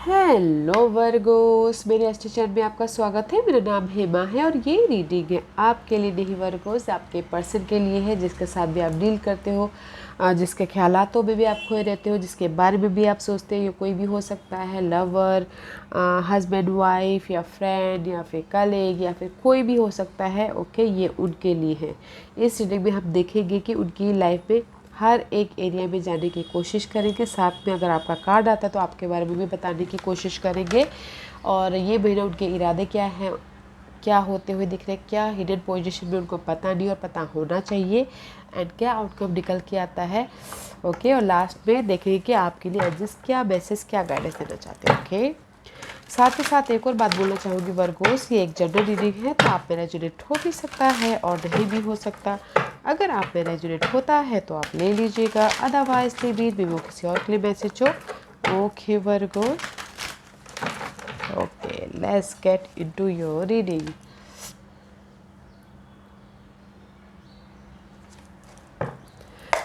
Hello Virgo's, मेरे astro channel में आपका स्वागत है। मेरा नाम हेमा है और ये रीडिंग है आपके लिए नहीं वर्गोस, आपके पर्सन के लिए है जिसके साथ भी आप डील करते हो, जिसके ख्यालातों में भी आप खोए रहते हो, जिसके बारे में भी आप सोचते हो। ये कोई भी हो सकता है, लवर, हस्बैंड वाइफ या फ्रेंड या फिर कलीग या फिर कोई भी हो सकता है। ओके, ये उनके लिए है। इस रीडिंग में हम देखेंगे कि उनकी लाइफ में हर एक एरिया में जाने की कोशिश करेंगे। साथ में अगर आपका कार्ड आता है तो आपके बारे में भी बताने की कोशिश करेंगे। और ये महीना उनके इरादे क्या हैं, क्या होते हुए दिख रहे हैं, क्या हिडन पोजीशन में उनको पता नहीं और पता होना चाहिए, एंड क्या आउटकम निकल के आता है। ओके, और लास्ट में देखेंगे कि आपके लिए एडजस्ट क्या मैसेज, क्या गाइडेंस देना चाहते हैं। ओके, साथ ही साथ एक और बात बोलना चाहूँगी वर्गोस, ये एक जनरल रीडिंग है तो आप में रेजोनेट हो भी सकता है और नहीं भी हो सकता। अगर आप में रेजोनेट होता है तो आप ले लीजिएगा, अदरवाइज लीव भी वो किसी और के लिए मैसेज हो। Okay Virgo's, okay, let's get into your reading.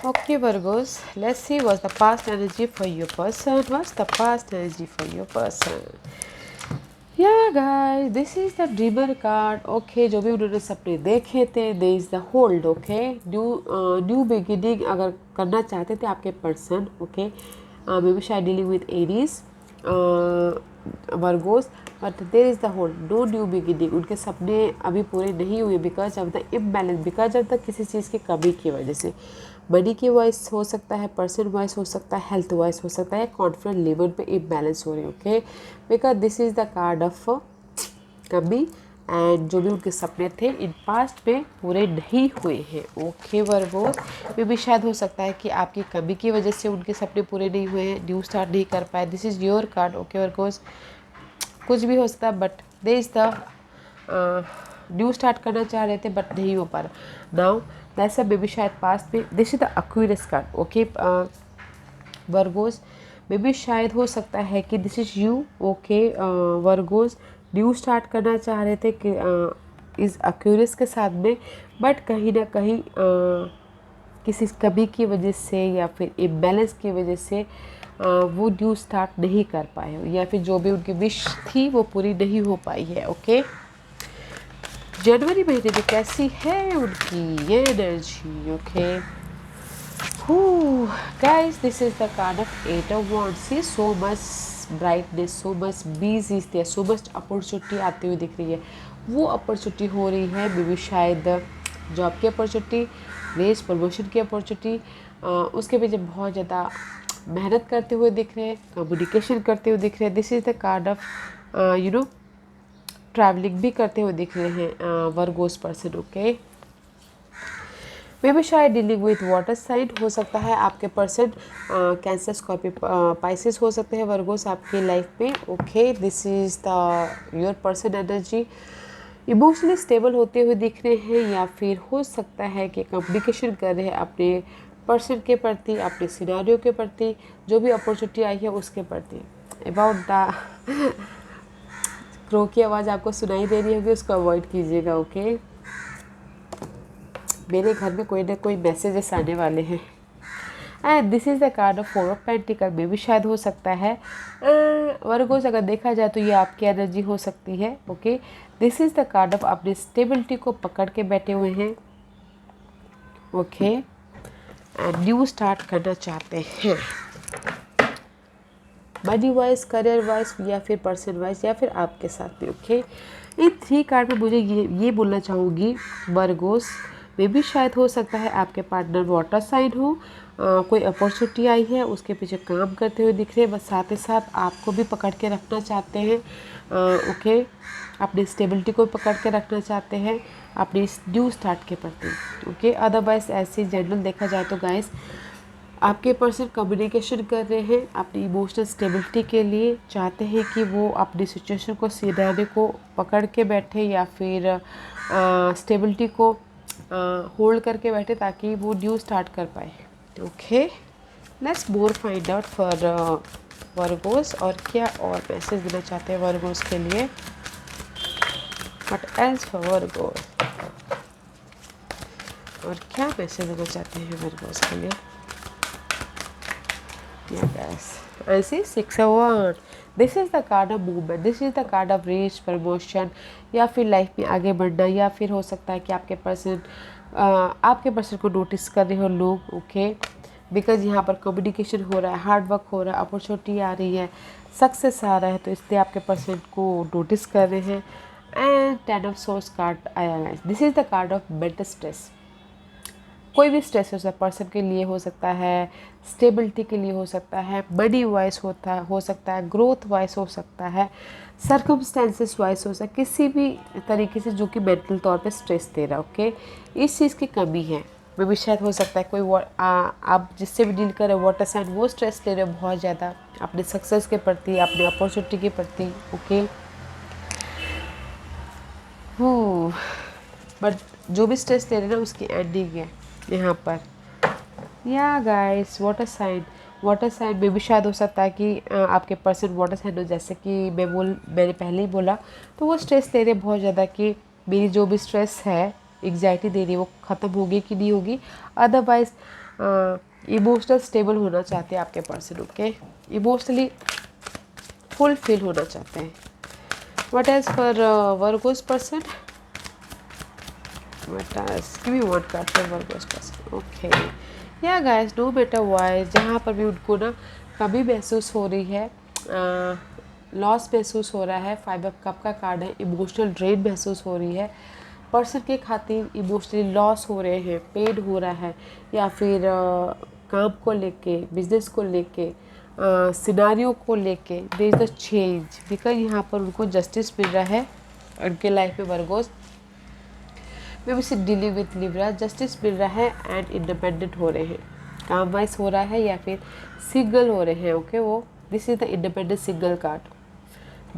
Okay Virgos, let's see what's the past energy for your person. What's the past energy for your person? Yeah guys, this is the dreamer card. Okay, जो भी उन्होंने सपने देखे थे, there is the hold. Okay, new beginning अगर करना चाहते थे आपके पर्सन, ओके, मे बी शायद dealing with Aries, Virgos, but there is the hold, no new beginning. उनके सपने अभी पूरे नहीं हुए because of the imbalance, because of the किसी चीज़ की कमी की वजह से। मनी की वॉइस हो सकता है, पर्सन वॉइस हो सकता है, हेल्थ वॉइस हो सकता है, कॉन्फिडेंट लेवल पे इम्बैलेंस हो रही है। Okay, because this is the card of कमी, एंड जो भी उनके सपने थे इन पास्ट में पूरे नहीं हुए हैं। ओके वर्गोस, में भी शायद हो सकता है कि आपकी कमी की वजह से उनके सपने पूरे नहीं हुए हैं, न्यू स्टार्ट नहीं कर पाए। This is your card. Okay Virgo's, कुछ भी हो सकता है, but they is the new start करना चाह रहे थे बट नहीं हो पा रहा। नाउ दैट्स अ बेबी शायद पास्ट में, this is the Aquarius card. Okay Virgo's, may B शायद हो सकता है कि this is you. Okay Virgo's, new start करना चाह रहे थे कि इस एक्वेरियस के साथ में, बट कहीं ना कहीं किसी कमी की वजह से या फिर इम्बैलेंस की वजह से वो न्यू स्टार्ट नहीं कर पाए हो, या फिर जो भी उनकी विश थी वो पूरी नहीं हो पाई है। ओके, जनवरी महीने में कैसी है उनकी ये energy. Okay guys, this is the card of 8 of wands. See so much brightness, so much बीज is there, so much opportunity आती हुई दिख रही है। वो अपॉर्चुनिटी हो रही है मे बी शायद जॉब की अपॉर्चुनिटी, रेस प्रमोशन की अपॉर्चुनिटी, उसके पीछे बहुत ज़्यादा मेहनत करते हुए दिख रहे हैं, कम्युनिकेशन करते हुए दिख रहे हैं। This is the card of you know travelling भी करते हुए दिख रहे हैं Virgo's person. Okay, maybe शायद डीलिंग विथ वाटर साइन हो सकता है आपके पर्सन, कैंसर, स्कॉर्पियो, पाइसेस हो सकते हैं वर्गोस आपकी लाइफ में। Okay, this is the your person energy. Emotionally stable होते हुए दिख रहे हैं, या फिर हो सकता है कि कम्युनिकेशन कर रहे हैं अपने पर्सन के प्रति, अपने सिनारियो के प्रति, जो भी अपॉर्चुनिटी आई है उसके प्रति। अबाउट द क्रो की आवाज़ आपको सुनाई दे रही होगी, उसको अवॉइड कीजिएगा। ओके, मेरे घर में कोई ना कोई मैसेजेस आने वाले हैं। And this is the card of 4 of pentacle, में भी शायद हो सकता है वर्गोस, अगर देखा जाए तो ये आपकी एनर्जी हो सकती है। Okay, this is the card of अपनी स्टेबिलिटी को पकड़ के बैठे हुए हैं। ओके, एंड न्यू स्टार्ट करना चाहते हैं, मनी वाइज, करियर वाइज, या फिर पर्सन वाइज, या फिर आपके साथ में। ओके, इन 3 कार्ड में मुझे ये बोलना चाहूँगी वर्गोस, में भी शायद हो सकता है आपके पार्टनर वाटर साइन हो, कोई अपॉर्चुनिटी आई है उसके पीछे काम करते हुए दिख रहे हैं, बस साथ ही साथ आपको भी पकड़ के रखना चाहते हैं। ओके, अपनी स्टेबिलिटी को पकड़ के रखना चाहते हैं अपनी न्यू स्टार्ट के प्रति। ओके, अदरवाइज ऐसे जनरल देखा जाए तो गाइस, आपके पर्सन कम्युनिकेशन कर रहे हैं अपनी इमोशनल स्टेबिलिटी के लिए, चाहते हैं कि वो अपनी सिचुएशन को, सिनेरियो को पकड़ के बैठे, या फिर स्टेबिलिटी को होल्ड करके बैठे ताकि वो न्यू स्टार्ट कर पाए। Okay, let's more find out for Virgo's, और क्या और मैसेज देना चाहते हैं वर्गोस के लिए। व्हाट एल्स फॉर वर्गोस, और क्या मैसेज देना चाहते हैं वर्गोस के लिए। Yeah guys, ऐसे 6 this is the card of movement, this is the card of reach promotion, या फिर लाइफ में आगे बढ़ना, या फिर हो सकता है कि आपके पर्सन को नोटिस कर रहे हो लोग, ओके, बिकॉज यहाँ पर कम्युनिकेशन हो रहा है, हार्ड वर्क हो रहा है, अपॉर्चुनिटी आ रही है, सक्सेस आ रहा है, तो इसलिए आपके पर्सन को नोटिस कर रहे हैं। एंड 10 ऑफ सोर्स कार्ड आया है, this is the card of mental stress. कोई भी स्ट्रेस हो सकता है, पर्सन के लिए हो सकता है, स्टेबिलिटी के लिए हो सकता है, मनी वाइज हो सकता है, ग्रोथ वाइज हो सकता है, सर्कमस्टेंसेस वाइज हो सकता है, किसी भी तरीके से जो कि मेंटल तौर पे स्ट्रेस दे रहा है, ओके। इस चीज़ की कमी है, मे भी शायद हो सकता है कोई आप जिससे भी डील कर रहे हो वाटर साइन, वो स्ट्रेस ले रहे हो बहुत ज़्यादा अपने सक्सेस के प्रति, अपने अपॉर्चुनिटी के प्रति, ओके। बट जो भी स्ट्रेस ले रहे हैं ना उसकी एंडिंग है यहाँ पर। या गाइस वाटर साइन में भी शायद हो सकता है कि आपके पर्सन वाटर साइन हो, जैसे कि मैंने पहले ही बोला, तो वो स्ट्रेस ले रहे हैं बहुत ज़्यादा कि मेरी जो भी स्ट्रेस है, एग्जाइटी दे रही है, वो ख़त्म होगी कि नहीं होगी। अदरवाइज इमोशनल स्टेबल होना चाहते हैं आपके पर्सन, ओके, इमोशनली फुलफिल होना चाहते हैं। What as for Virgos person, give me one card for Virgo's person, okay। या गाइस नो मैटर व्हाई, जहाँ पर भी उनको ना कमी महसूस हो रही है, लॉस महसूस हो रहा है, 5 ऑफ कप का कार्ड है, इमोशनल ड्रेन महसूस हो रही है, पर्सन के खातिर इमोशनली लॉस हो रहे हैं, पेन हो रहा है, या फिर काम को लेके, बिजनेस को लेके, सिनारियो को लेके there is the change, because यहाँ पर उनको जस्टिस मिल रहा है उनके लाइफ में। Virgos may be dealing with Libra, justice मिल रहा है एंड इंडिपेंडेंट हो रहे हैं, काम वाइज हो रहा है, या फिर सिंगल हो रहे हैं, ओके। वो this is the independent single card.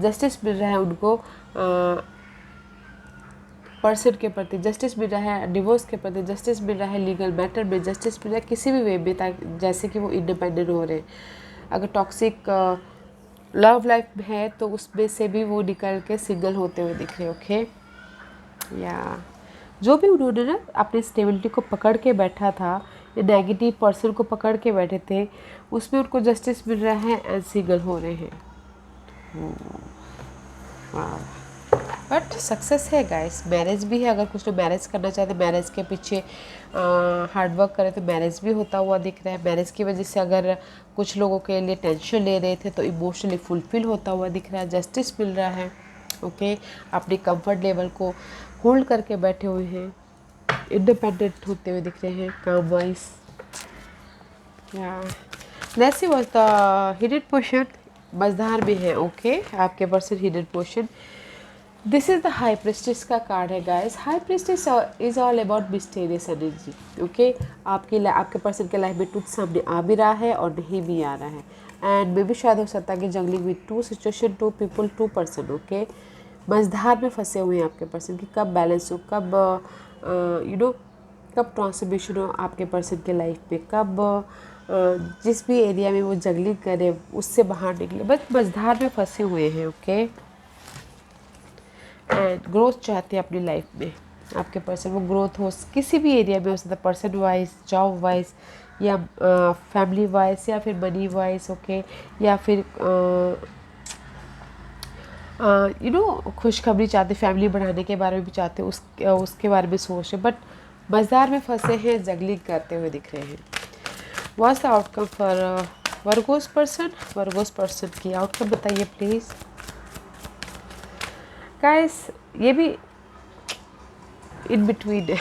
Justice मिल रहा है उनको पर्सन के प्रति, जस्टिस मिल रहा है डिवोर्स के प्रति, जस्टिस मिल रहा है लीगल मैटर में, जस्टिस मिल रहा है किसी भी वे में, ताकि जैसे कि वो इंडिपेंडेंट हो रहे हैं। अगर टॉक्सिक लव लाइफ में है तो उसमें से भी वो निकल के सिंगल होते हुए दिख रहे, ओके। या जो भी उन्होंने ना अपनी स्टेबिलिटी को पकड़ के बैठा था, या नेगेटिव पर्सन को पकड़ के बैठे थे, उसमें उनको जस्टिस मिल रहा है एंड सिंगल हो रहे हैं। बट सक्सेस है गाइस, मैरिज भी है। अगर कुछ लोग मैरिज करना चाहते हैं, मैरिज के पीछे हार्ड वर्क करें तो मैरिज भी होता हुआ दिख रहा है। मैरिज की वजह से अगर कुछ लोगों के लिए टेंशन ले रहे थे तो इमोशनली फुलफिल होता हुआ दिख रहा है, जस्टिस मिल रहा है, ओके। अपनी कंफर्ट लेवल को होल्ड करके बैठे हुए हैं, इंडिपेंडेंट होते हुए दिख रहे हैं काम wise. Let's see what the hidden portion मझधार में है, ओके। आपके person hidden portion, this is the high prestige का कार्ड है guys. High prestige is all about mysterious energy, okay. आपके पर्सन के लाइफ में ट्रुथ सामने आ भी रहा है और नहीं भी आ रहा है, एंड मे भी शायद हो सकता है कि jungling with 2 situation, 2 people, 2 person, okay. मझधार में फंसे हुए हैं आपके पर्सन की, कब बैलेंस हो, कब कब ट्रांसफॉर्मेशन हो आपके पर्सन के लाइफ में, कब जिस भी एरिया में वो जंगलिंग करे उससे बाहर निकले, बस मझधार में फंसे हुए हैं, ओके। एंड ग्रोथ चाहते हैं अपनी लाइफ में आपके पर्सन। वो ग्रोथ हो किसी भी एरिया में हो सकता है, पर्सन वाइज, जॉब वाइज, या फैमिली वाइज, या फिर मनी वाइज, ओके। या फिर खुशखबरी चाहते, फैमिली बढ़ाने के बारे में भी चाहते, उसके बारे में सोच रहे, बट मज़दार में फंसे हैं, जंगलिंग करते हुए दिख रहे हैं। What's the outcome for Virgos person? Virgo's person की आउटकम बताइए प्लीज़ गाइस। ये भी इन बिटवीन है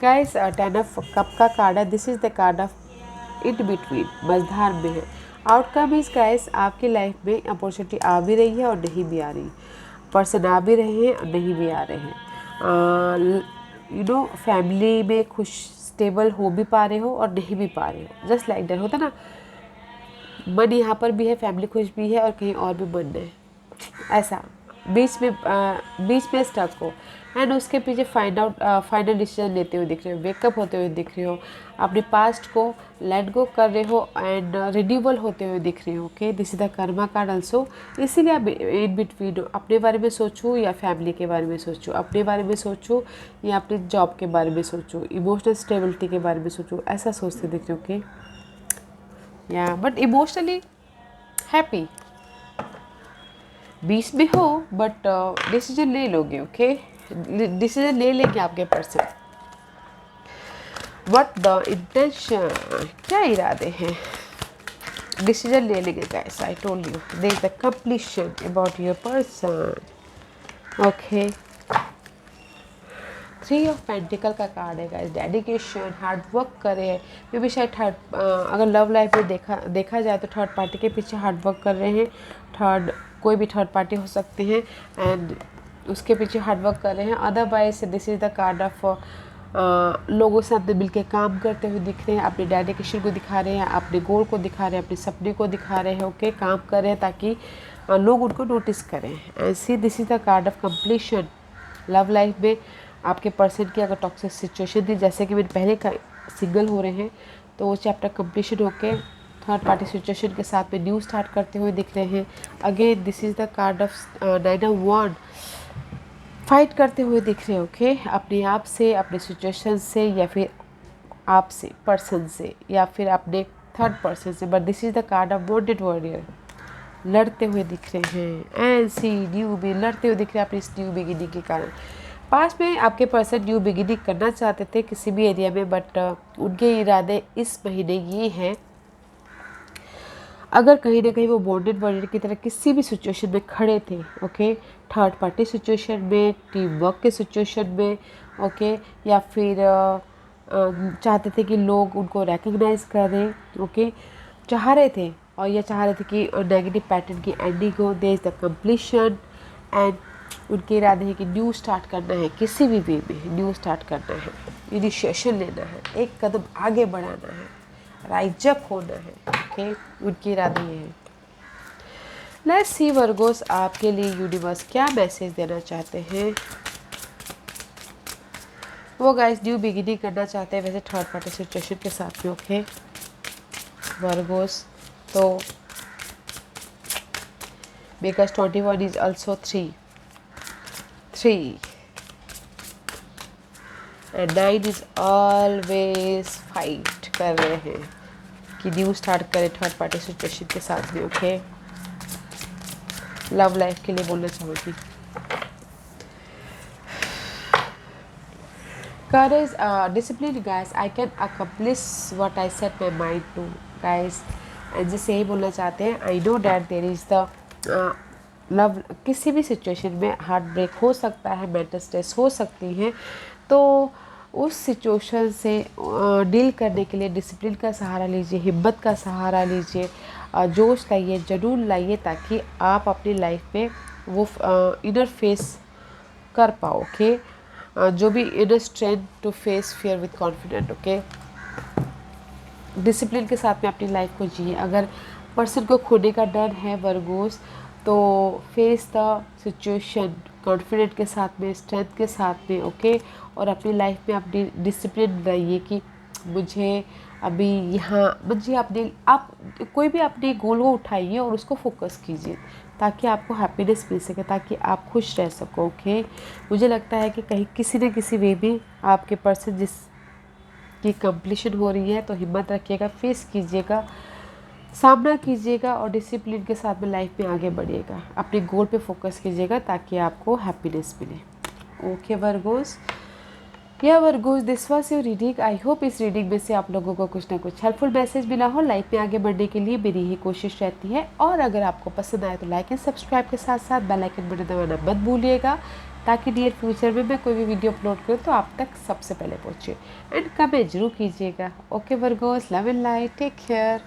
गाइस। 10 ऑफ कप का कार्ड है, this is the card of in between, मझधार में है। आउटकम इज गाइस, आपकी लाइफ में अपॉर्चुनिटी आ भी रही है और नहीं भी आ रही, पर्सन आ भी रहे हैं और नहीं भी आ रहे हैं, फैमिली में खुश स्टेबल हो भी पा रहे हो और नहीं भी पा रहे हो, जस्ट लाइक दैट होता ना। मन यहाँ पर भी है, फैमिली खुश भी है और कहीं और भी मन है, ऐसा बीच में स्टक हो, एंड उसके पीछे फाइनल डिसीजन लेते हुए दिख रहे हो, वेकअप होते हुए दिख रहे हो, अपने पास्ट को लेट गो कर रहे हो एंड रिन्यूअल होते हुए दिख रहे हो, okay. This is the Karma card also. इसीलिए आप इन बिटवीन अपने बारे में सोचूं या फैमिली के बारे में सोचूं, अपने बारे में सोचूं या अपनी जॉब के बारे में सोचूं, इमोशनल स्टेबिलिटी के बारे में सोचूं, ऐसा सोचते दिख रहे हो, ओके। या बट इमोशनली हैप्पी, बीच में हो बट डिसीजन ले लोगे, ओके, डिसीजन ले लेंगे आपके पर्सन। व्हाट द इंटेंशन, क्या इरादे हैं, डिसीजन ले लेंगे guys. I told you there is the completion about your person, okay. 3 of pentacles का कार्ड है गाइस, डेडिकेशन, हार्ड वर्क करे, मे भी शायद अगर लव लाइफ में देखा जाए तो थर्ड पार्टी के पीछे हार्ड वर्क कर रहे हैं, कोई भी थर्ड पार्टी हो सकते हैं एंड उसके पीछे हार्ड वर्क कर रहे हैं। Otherwise this is the card of लोगों से साथ मिल के काम करते हुए दिख रहे हैं, अपने डेडिकेशन को दिखा रहे हैं, अपने गोल को दिखा रहे हैं, अपने सपने को दिखा रहे हैं, ओके, काम कर रहे हैं ताकि लोग उनको नोटिस करें। And see this is the card of completion. Love life में आपके पर्सन की अगर टॉक्सिक सिचुएशन थी, जैसे कि मैंने पहले का सिंगल हो रहे हैं, तो वो चैप्टर कंप्लीशन होके थर्ड पार्टी सिचुएशन के साथ में न्यू स्टार्ट करते हुए दिख रहे हैं। Again this is the card of 9 of wand, fight करते हुए दिख रहे हैं, ओके, अपने आप से, अपने सिचुएशन से, या फिर आपसे, पर्सन से, या फिर अपने थर्ड पर्सन से। But this is the card of wanted warrior, लड़ते हुए दिख रहे हैं। एंड सी न्यू भी लड़ते हुए दिख रहे हैं अपनी इस न्यू बिगिनिंग के कारण। पास्ट में आपके पर्सन न्यू बिगिनिंग करना चाहते थे किसी भी एरिया में, बट उनके इरादे इस महीने ये हैं, अगर कहीं ना कहीं वो बॉन्डेड वर्ल्ड की तरह किसी भी सिचुएशन में खड़े थे, ओके, थर्ड पार्टी सिचुएशन में, टीम वर्क के सिचुएशन में, ओके, या फिर चाहते थे कि लोग उनको रिकग्नाइज करें, ओके, चाह रहे थे, और यह चाह रहे थे कि नेगेटिव पैटर्न की एंडिंग हो, there is the completion. And उनके इरादे हैं कि न्यू स्टार्ट करना है, किसी भी वे में न्यू स्टार्ट करना है, इनिशिएशन लेना है, एक कदम आगे बढ़ाना है, राइज अप होना है, ओके, उनके इरादे ये हैं। लेट्स सी वर्गोस, आपके लिए यूनिवर्स क्या मैसेज देना चाहते हैं। वो गाइस न्यू बिगिनिंग करना चाहते हैं वैसे थर्ड पार्टी सिचुएशन के साथ में, ओके वर्गोस। तो because 21 is also 3 and 9 is always fight कर रहे हैं कि न्यू स्टार्ट करें थर्ड पार्टी सिचुएशन के साथ में, ओके। लव लाइफ के लिए बोलना चाहूँगी। Courage, discipline guys, I can accomplish what I set my mind to guys। जैसे यही बोलना चाहते हैं, I know that there is the love, किसी भी सिचुएशन में हार्ट ब्रेक हो सकता है, मेंटल स्ट्रेस हो सकती है, तो उस सिचुएशन से डील करने के लिए डिसिप्लिन का सहारा लीजिए, हिम्मत का सहारा लीजिए, जोश लाइए, जुनून लाइए, ताकि आप अपनी लाइफ में वो इनर फेस कर पाओ, ओके, जो भी inner strength to face fear with confident, okay. Discipline के साथ में अपनी लाइफ को जिए। अगर पर्सन को खोने का डर है वर्गोस, तो फेस द सिचुएशन कॉन्फिडेंट के साथ में, स्ट्रेंथ के साथ में, ओके, और अपनी लाइफ में अपनी डिसिप्लिन रहिए कि मुझे अभी यहाँ, मुझे अपने, आप कोई भी अपने गोल को उठाइए और उसको फोकस कीजिए ताकि आपको हैप्पीनेस मिल सके, ताकि आप खुश रह सको, ओके। मुझे लगता है कि कहीं किसी न किसी वे में आपके पर्सन जिस की कंप्लीशन हो रही है, तो हिम्मत रखिएगा, फेस कीजिएगा, सामना कीजिएगा और डिसिप्लिन के साथ में लाइफ में आगे बढ़िएगा, अपने गोल पे फोकस कीजिएगा ताकि आपको हैप्पीनेस मिले, ओके वर्गोस। या Virgo's, this was your reading. I hope इस रीडिंग में से आप लोगों को कुछ ना कुछ हेल्पफुल मैसेज मिला हो। लाइफ में आगे बढ़ने के लिए मेरी ही कोशिश रहती है, और अगर आपको पसंद आए तो लाइक एंड सब्सक्राइब के साथ साथ बेल आइकन बटन दबाना मत भूलिएगा, ताकि नियर फ्यूचर में मैं कोई भी वीडियो अपलोड करूँ तो आप तक सबसे पहले पहुँचे। एंड कमेंट जरूर कीजिएगा, okay Virgos, love and light, take care.